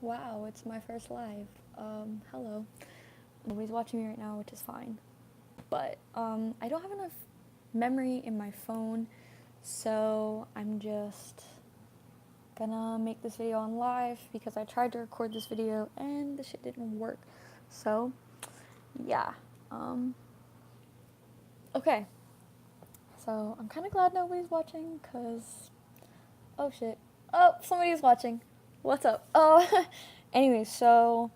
Wow, it's my first live. Hello. Nobody's watching me right now, which is fine. But I don't have enough memory in my phone, so I'm just gonna make this video on live because I tried to record this video and the shit didn't work. So, yeah. Um, okay. So, I'm kind of glad nobody's watching because, oh shit. Oh, somebody's watching. What's up? Oh, anyway, so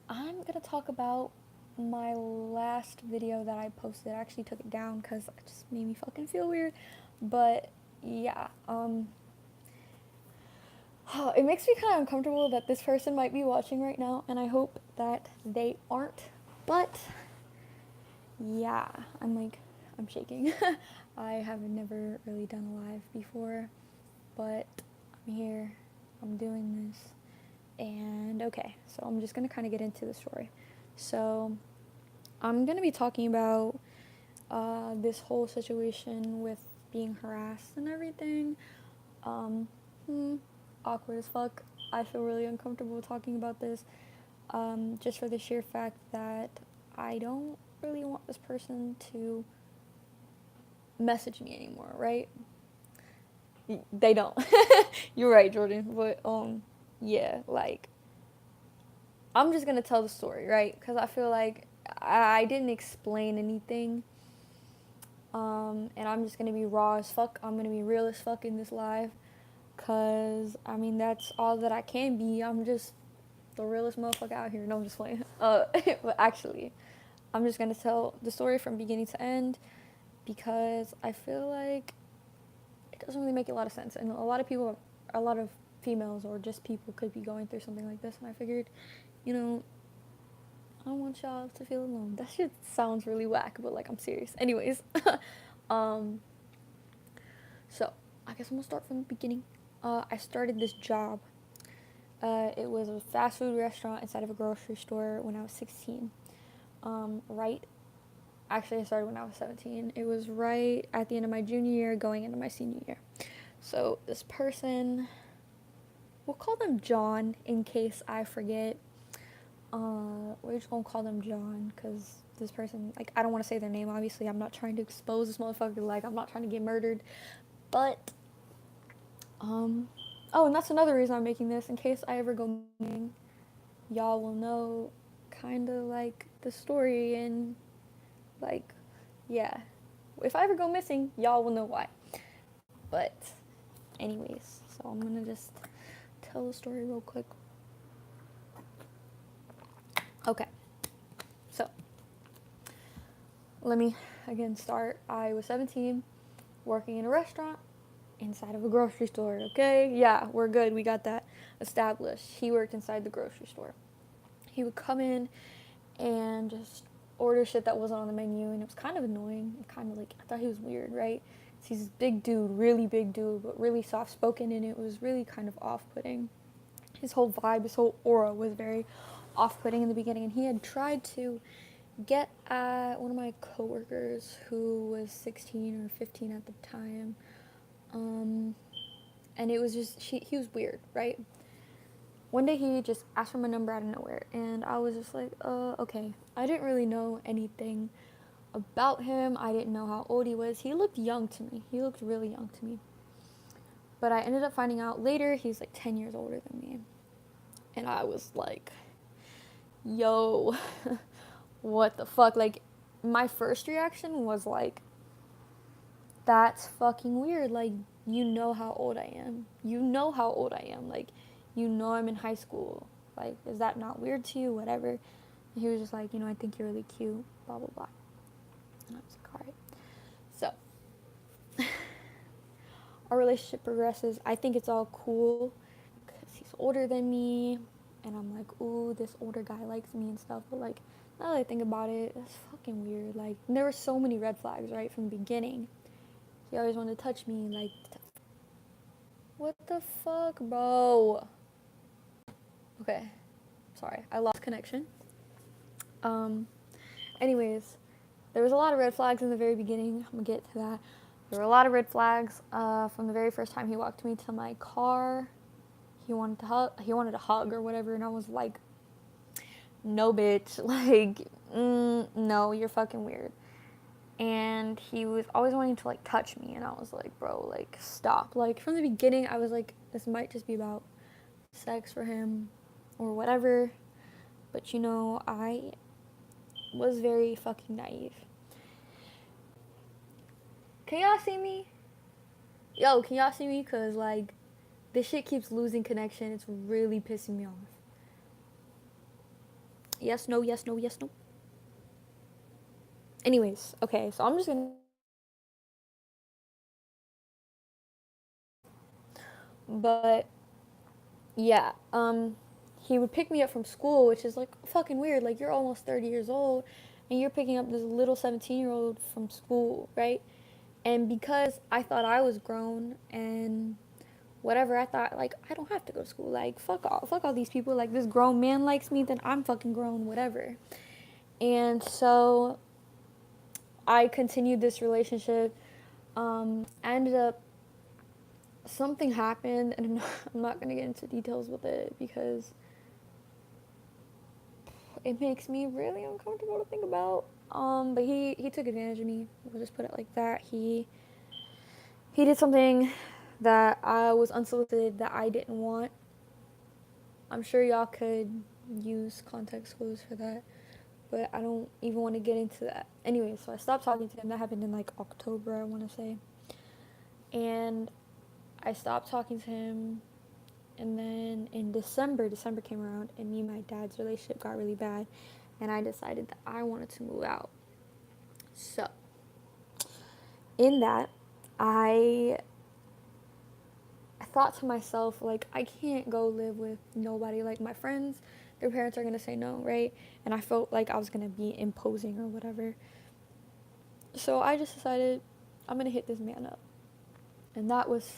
I'm gonna talk about my last video that I posted. I actually took it down because it just made me fucking feel weird. But yeah, it makes me kind of uncomfortable that this person might be watching right now, and I hope that they aren't. But yeah, I'm shaking. I have never really done a live before, but I'm here, I'm doing this, and okay, so I'm just gonna kind of get into the story. So, I'm gonna be talking about this whole situation with being harassed and everything. Um, hmm, Awkward as fuck. I feel really uncomfortable talking about this, just for the sheer fact that I don't really want this person to message me anymore, right? They don't. You're right, Jordan. But yeah, like I'm just gonna tell the story, right? Because I feel like I didn't explain anything. And I'm just gonna be raw as fuck. I'm gonna be real as fuck in this live. Cause I mean that's all that I can be. I'm just the realest motherfucker out here. No, I'm just playing. But actually, I'm just gonna tell the story from beginning to end because I feel like it doesn't really make a lot of sense. And a lot of females or just people could be going through something like this. And I figured, you know, I don't want y'all to feel alone. That shit sounds really whack, but like I'm serious. Anyways, um, so I guess I'm gonna start from the beginning. I started this job. It was a fast food restaurant inside of a grocery store when I was 16. Right, actually, I started when I was 17. It was right at the end of my junior year, going into my senior year. So this person, we'll call them John in case I forget. We're just gonna call them John because this person, like, I don't want to say their name. Obviously, I'm not trying to expose this motherfucker. Like, I'm not trying to get murdered. But oh, and that's another reason I'm making this in case I ever go missing. Y'all will know, kind of like the story and like, yeah. If I ever go missing, y'all will know why. But, anyways, so I'm gonna just tell the story real quick. Okay, so let me again start. I was 17, working in a restaurant inside of a grocery store, okay? Yeah, we're good. We got that established. He worked inside the grocery store. He would come in and just order shit that wasn't on the menu, and it was kind of annoying. Kind of like, I thought he was weird, right? He's this big dude, really big dude, but really soft spoken, and it was really kind of off putting. His whole vibe, his whole aura was very off putting in the beginning, and he had tried to get at one of my coworkers who was 16 or 15 at the time. And it was just, he was weird, right? One day he just asked for my number out of nowhere, and I was just like, okay. I didn't really know anything about him. I didn't know how old he was. He looked young to me. He looked really young to me. But I ended up finding out later he's like 10 years older than me. And I was like, yo, what the fuck? Like, my first reaction was like, that's fucking weird. Like, you know how old I am. You know how old I am. Like, you know I'm in high school. Like, is that not weird to you? Whatever. And he was just like, I think you're really cute. Blah, blah, blah. And I was like, all right. So, our relationship progresses. I think it's all cool because he's older than me. And I'm like, ooh, this older guy likes me and stuff. But, like, now that I think about it, it's fucking weird. Like, there were so many red flags, right, from the beginning. He always wanted to touch me, like, what the fuck, bro? Okay, sorry, I lost connection. Um, anyways, there was a lot of red flags in the very beginning. I'm gonna get to that. There were a lot of red flags from the very first time he walked me to my car. he wanted a hug or whatever, and I was like, no, bitch, like, no, you're fucking weird. And he was always wanting to like touch me, and I was like, bro, like, stop. Like, from the beginning I was like, this might just be about sex for him or whatever. But you know, I was very fucking naive. Can y'all see me? Yo, can y'all see me? Cause like, this shit keeps losing connection. It's really pissing me off. Yes, no, yes, no, yes, no. Anyways, okay, so I'm just gonna. But yeah, he would pick me up from school, which is like fucking weird. Like, you're almost 30 years old, and you're picking up this little 17-year-old from school, right? And because I thought I was grown and whatever, I thought, like, I don't have to go to school. Like, fuck all these people. Like, this grown man likes me, then I'm fucking grown, whatever. And so I continued this relationship. I ended up, something happened, and I'm not gonna get into details with it because it makes me really uncomfortable to think about. But he took advantage of me. We'll just put it like that. He did something that I was unsolicited that I didn't want. I'm sure y'all could use context clues for that, but I don't even want to get into that. Anyway, so I stopped talking to him. That happened in like October, I want to say. And I stopped talking to him, and then in December came around, and me and my dad's relationship got really bad, and I decided that I wanted to move out. So, in that, I thought to myself, like, I can't go live with nobody. Like, my friends, their parents are gonna say no, right? And I felt like I was gonna be imposing or whatever. So I just decided I'm gonna hit this man up. And that was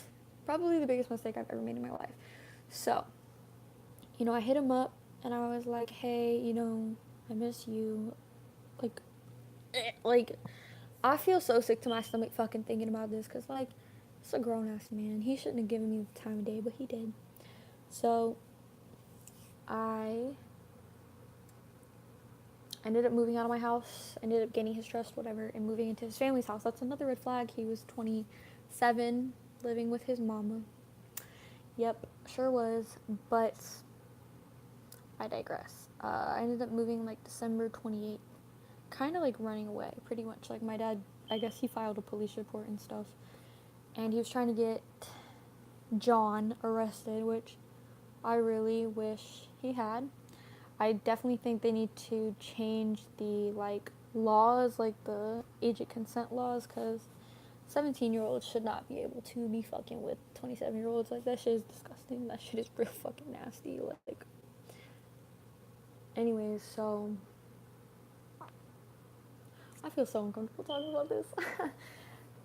probably the biggest mistake I've ever made in my life. So, you know, I hit him up and I was like, hey, you know, I miss you. Like, like, I feel so sick to my stomach fucking thinking about this because, like, it's a grown ass man. He shouldn't have given me the time of day, but he did. So, I ended up moving out of my house, ended up gaining his trust, whatever, and moving into his family's house. That's another red flag. He was 27, living with his mama. Yep, sure was, but I digress. I ended up moving like December 28th, kind of like running away, pretty much. Like, my dad, I guess he filed a police report and stuff, and he was trying to get John arrested, which I really wish he had. I definitely think they need to change the like laws, like the age of consent laws, because 17-year-olds should not be able to be fucking with 27-year-olds. Like, that shit is disgusting. That shit is real fucking nasty. Like, anyways, so I feel so uncomfortable talking about this.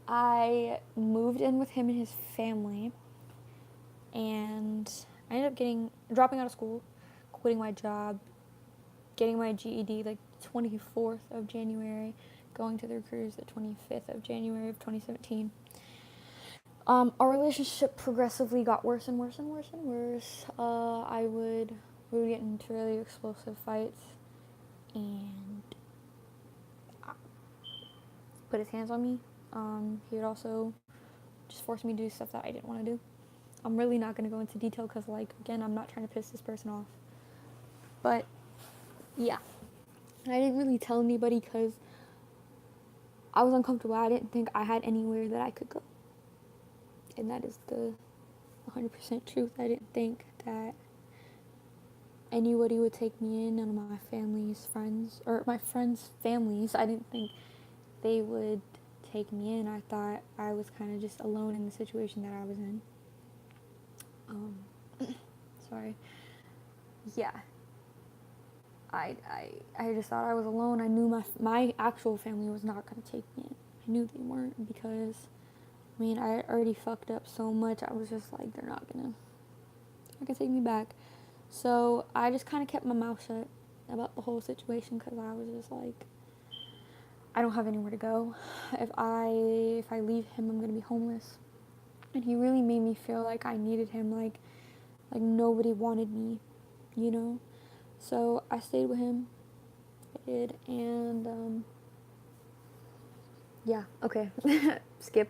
I moved in with him and his family, and I ended up dropping out of school, quitting my job, getting my GED like 24th of January, going to the recruiters the 25th of January of 2017. Our relationship progressively got worse and worse and worse and worse. We would get into really explosive fights, and put his hands on me. He would also just force me to do stuff that I didn't want to do. I'm really not going to go into detail because, like, again, I'm not trying to piss this person off. But, yeah. I didn't really tell anybody because I was uncomfortable. I didn't think I had anywhere that I could go. And that is the 100% truth. I didn't think that anybody would take me in. None of my family's friends, or my friends' families, I didn't think they would take me in. I thought I was kind of just alone in the situation that I was in. Sorry. Yeah. I just thought I was alone. I knew my actual family was not going to take me in. I knew they weren't because, I mean, I had already fucked up so much. I was just like, they're not going to take me back. So I just kind of kept my mouth shut about the whole situation because I was just like, I don't have anywhere to go. If I leave him, I'm going to be homeless. And he really made me feel like I needed him. Like, Like, nobody wanted me, you know? So I stayed with him. I did. And, yeah, okay. Skip.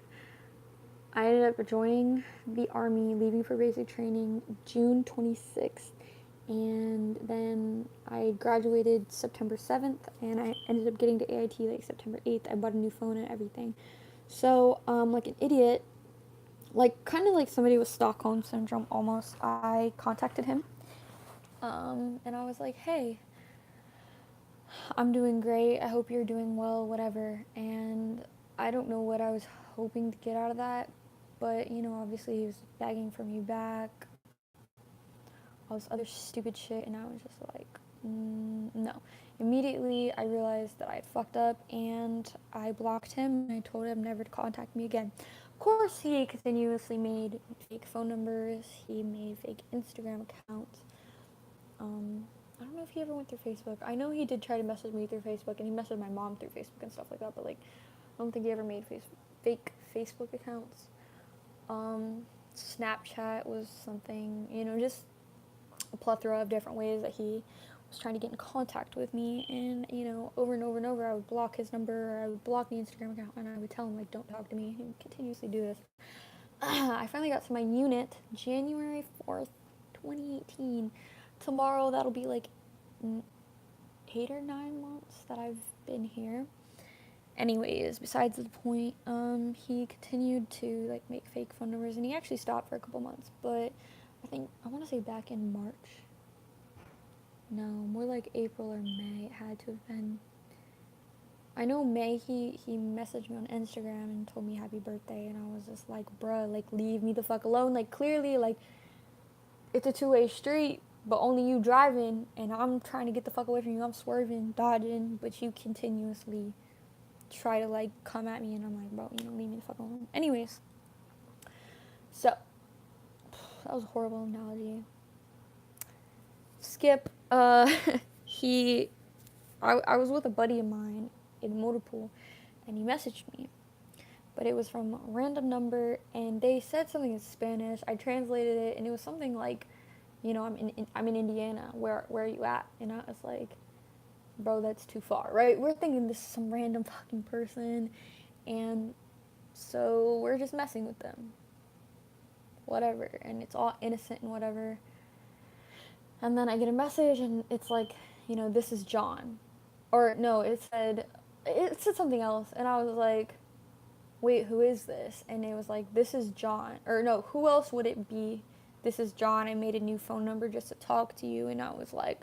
I ended up joining the Army, leaving for basic training June 26th. And then I graduated September 7th, and I ended up getting to AIT like September 8th. I bought a new phone and everything. So, like an idiot, like kind of like somebody with Stockholm Syndrome almost, I contacted him. And I was like, hey, I'm doing great. I hope you're doing well, whatever. And I don't know what I was hoping to get out of that, but you know, obviously he was begging for me back, all this other stupid shit, and I was just like, no. Immediately, I realized that I had fucked up, and I blocked him, and I told him never to contact me again. Of course, he continuously made fake phone numbers, he made fake Instagram accounts. I don't know if he ever went through Facebook. I know he did try to message me through Facebook, and he messaged my mom through Facebook and stuff like that, but like, I don't think he ever made fake Facebook accounts. Snapchat was something, you know, just a plethora of different ways that he was trying to get in contact with me, and you know, over and over and over, I would block his number, I would block the Instagram account, and I would tell him like, don't talk to me. He would continuously do this. I finally got to my unit January 4th, 2018. Tomorrow, that'll be like 8 or 9 months that I've been here. Anyways, besides the point, he continued to like make fake phone numbers, and he actually stopped for a couple months, but I want to say back in March. No, more like April or May. It had to have been. I know May. He messaged me on Instagram and told me happy birthday, and I was just like, bruh, like leave me the fuck alone. Like clearly, like it's a two-way street, but only you driving, and I'm trying to get the fuck away from you. I'm swerving, dodging, but you continuously try to like come at me, and I'm like, bro, you know, leave me the fuck alone. Anyways, so that was a horrible analogy. Skip, he, I was with a buddy of mine in a motor pool, and he messaged me, but it was from a random number, and they said something in Spanish. I translated it, and it was something like, you know, I'm in Indiana. Where are you at? And I was like, bro, that's too far, right? We're thinking this is some random fucking person, and so we're just messing with them, whatever, and it's all innocent and whatever. And then I get a message, and it's like, you know, this is John. Or no, it said something else, and I was like, wait, who is this? And it was like, this is John. Or no, who else would it be? This is John. I made a new phone number just to talk to you. And I was like,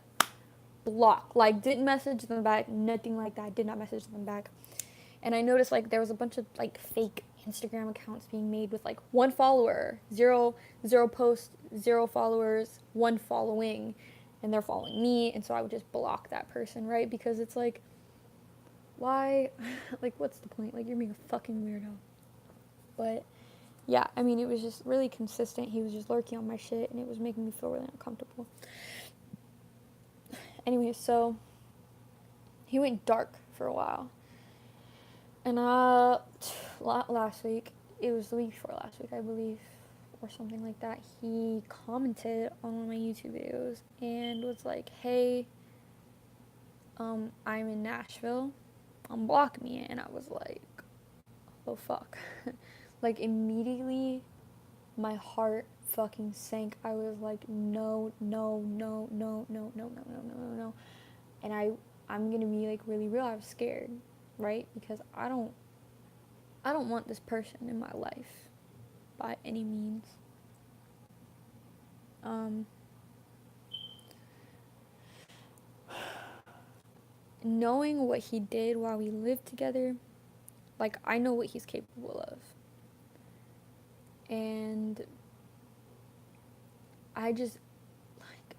block. Like, didn't message them back, nothing like that. Did not message them back. And I noticed like there was a bunch of like fake Instagram accounts being made with like 1 follower, zero posts, 0 followers, 1 following, and they're following me, and so I would just block that person, right? Because it's like, why? Like, what's the point? Like, you're being a fucking weirdo. But yeah, I mean, it was just really consistent. He was just lurking on my shit, and it was making me feel really uncomfortable. Anyway, so he went dark for a while. And last week, it was the week before last week, I believe, or something like that, he commented on one of my YouTube videos and was like, hey, I'm in Nashville, unblock me. And I was like, oh fuck. Like, immediately, my heart fucking sank. I was like, no. And I'm gonna be like really real, I was scared, right? Because I don't want this person in my life by any means. Knowing what he did while we lived together, like, I know what he's capable of. And I just, like,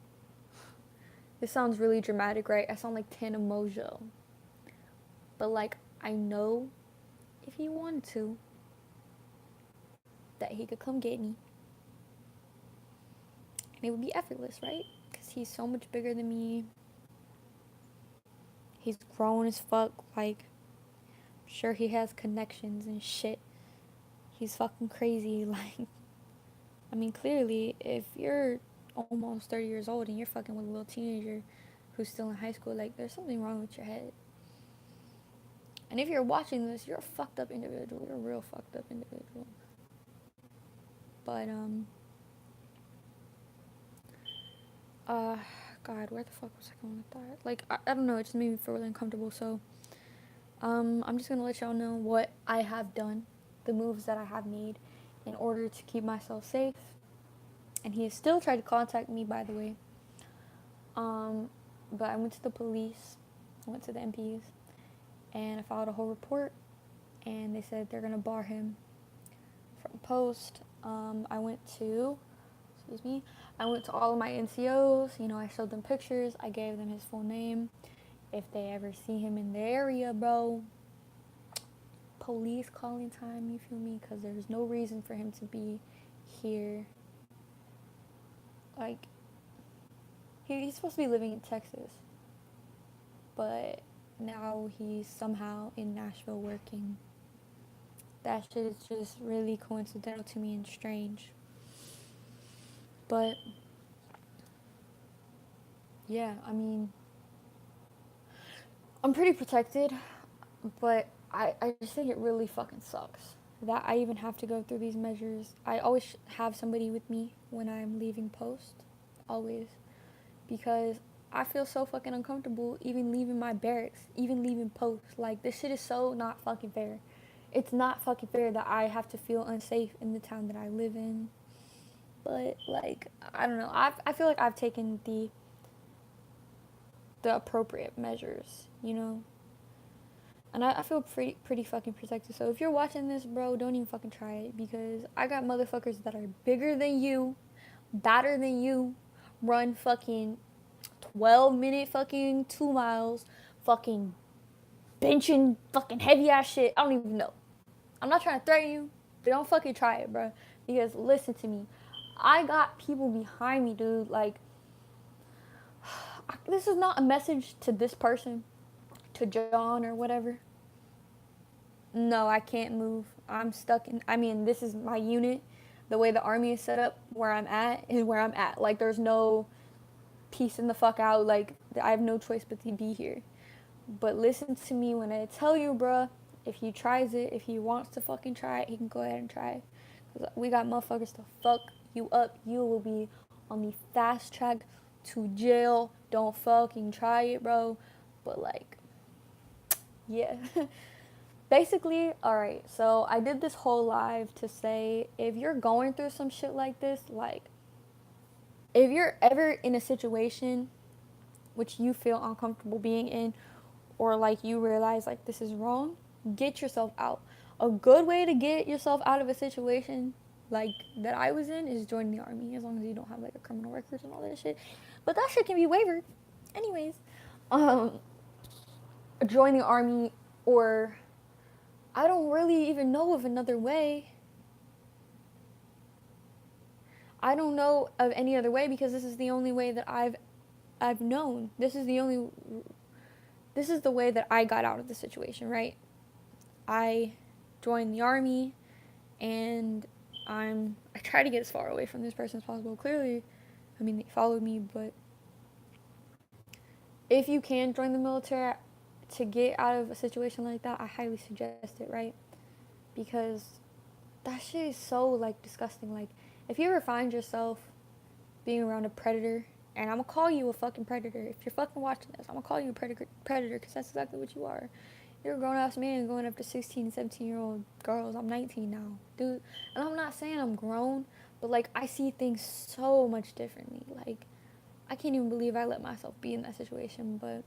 this sounds really dramatic, right? I sound like Tana Mojo. But, like, I know if he wanted to, that he could come get me. And it would be effortless, right? Because he's so much bigger than me. He's grown as fuck. Like, I'm sure he has connections and shit. He's fucking crazy. Like, I mean, clearly, if you're almost 30 years old and you're fucking with a little teenager who's still in high school. Like, there's something wrong with your head. And if you're watching this, you're a fucked up individual. You're a real fucked up individual. But, God, where the fuck was I going with that? Like, I don't know, it just made me feel really uncomfortable, so, I'm just gonna let y'all know what I have done, the moves that I have made in order to keep myself safe. And he has still tried to contact me, by the way. But I went to the police, I went to the MPs, and I filed a whole report, and they said they're gonna bar him from post. I went to all of my NCOs, you know, I showed them pictures, I gave them his full name. If they ever see him in the area, bro, police calling time, you feel me? Because there's no reason for him to be here. Like, he's supposed to be living in Texas, but now he's somehow in Nashville working. That shit is just really coincidental to me and strange. But, yeah, I mean, I'm pretty protected, but I just think it really fucking sucks that I even have to go through these measures. I always have somebody with me when I'm leaving post, always, because I feel so fucking uncomfortable even leaving my barracks, even leaving post. Like, this shit is so not fucking fair. It's not fucking fair that I have to feel unsafe in the town that I live in. But, like, I don't know. I feel like I've taken the appropriate measures, you know? And I feel pretty fucking protected. So if you're watching this, bro, don't even fucking try it. Because I got motherfuckers that are bigger than you, badder than you, run fucking 12-minute fucking 2 miles, fucking benching fucking heavy ass shit. I don't even know. I'm not trying to threaten you, but don't fucking try it, bro. Because listen to me. I got people behind me, dude. Like, this is not a message to this person, to John or whatever. No, I can't move. I'm stuck in, I mean, this is my unit. The way the army is set up, where I'm at, is where I'm at. Like, there's no piecing the fuck out. Like, I have no choice but to be here. But listen to me when I tell you, bruh, if he tries it, if he wants to fucking try it, he can go ahead and try it. Because we got motherfuckers to fuck you up. You will be on the fast track to jail. Don't fucking try it, bro. But, like, yeah. Basically, alright, so I did this whole live to say, if you're going through some shit like this, like, if you're ever in a situation which you feel uncomfortable being in, or like you realize like this is wrong, get yourself out. A good way to get yourself out of a situation like that I was in is join the army, as long as you don't have like a criminal record and all that shit. But that shit can be waived. Anyways, join the army, or I don't really even know of another way. I don't know of any other way because this is the only way that I've known. This is the way that I got out of the situation, right? I joined the army, and I try to get as far away from this person as possible. Clearly, I mean, they followed me, but if you can join the military to get out of a situation like that, I highly suggest it, right? Because that shit is so, like, disgusting. Like, if you ever find yourself being around a predator, and I'm gonna call you a fucking predator. If you're fucking watching this, I'm gonna call you a predator because that's exactly what you are. You're a grown-ass man going up to 16 and 17-year-old girls. I'm 19 now, dude. And I'm not saying I'm grown, but, like, I see things so much differently. Like, I can't even believe I let myself be in that situation. But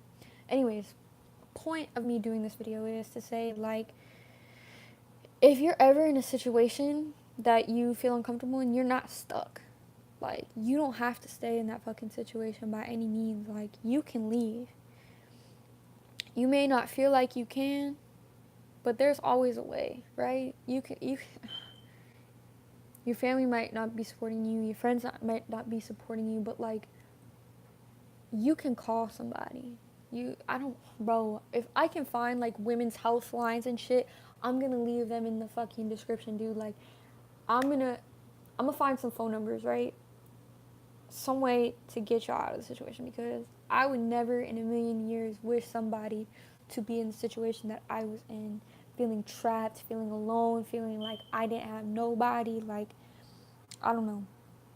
anyways, point of me doing this video is to say, like, if you're ever in a situation that you feel uncomfortable and you're not stuck, like, you don't have to stay in that fucking situation by any means. Like, you can leave. You may not feel like you can, but there's always a way, right? You your family might not be supporting you, your friends might not be supporting you, but, like, you can call somebody. Bro, if I can find, like, women's health lines and shit, I'm gonna leave them in the fucking description, dude. Like, I'm gonna find some phone numbers, right? some way to get y'all out of the situation, because I would never in a million years wish somebody to be in the situation that I was in, feeling trapped, feeling alone, feeling like I didn't have nobody, like, I don't know.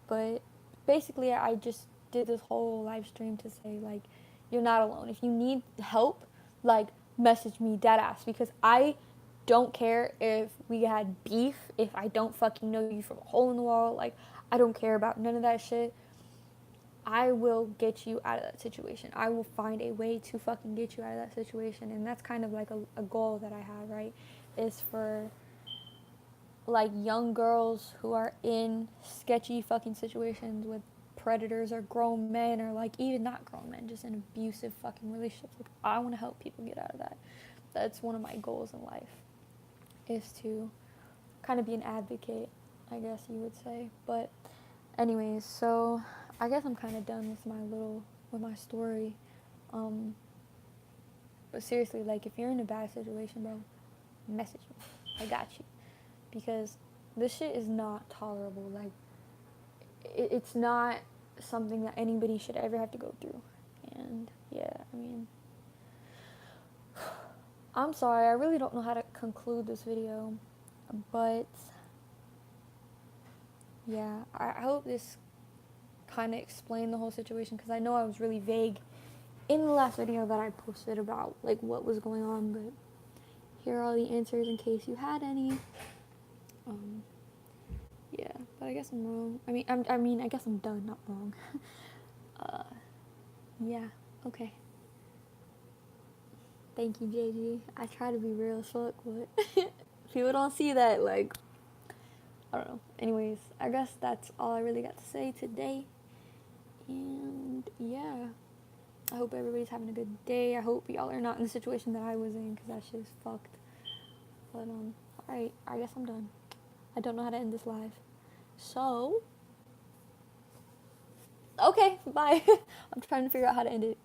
But basically, I just did this whole live stream to say, like, you're not alone. If you need help, like, message me dead ass, because I don't care if we had beef, if I don't fucking know you from a hole in the wall, like, I don't care about none of that shit. I will get you out of that situation. I will find a way to fucking get you out of that situation. And that's kind of like a goal that I have, right? Is for like young girls who are in sketchy fucking situations with predators or grown men, or like even not grown men, just in abusive fucking relationships. Like, I want to help people get out of that. That's one of my goals in life, is to kind of be an advocate, I guess you would say. But anyways, so I guess I'm kind of done with my story. But seriously, like, if you're in a bad situation, bro, message me. I got you. Because this shit is not tolerable. Like, it's not something that anybody should ever have to go through. And yeah, I mean, I'm sorry, I really don't know how to conclude this video, but yeah, I hope this kind of explained the whole situation, because I know I was really vague in the last video that I posted about like what was going on, but here are all the answers in case you had any. Yeah, but I guess I'm wrong. I mean, I guess I'm done, not wrong. Yeah, okay. Thank you, JG. I try to be real as fuck, but people don't see that. Like, I don't know. Anyways, I guess that's all I really got to say today. And yeah, I hope everybody's having a good day. I hope y'all are not in the situation that I was in, because that shit is fucked. But alright, I guess I'm done. I don't know how to end this live. So, okay, bye. I'm trying to figure out how to end it.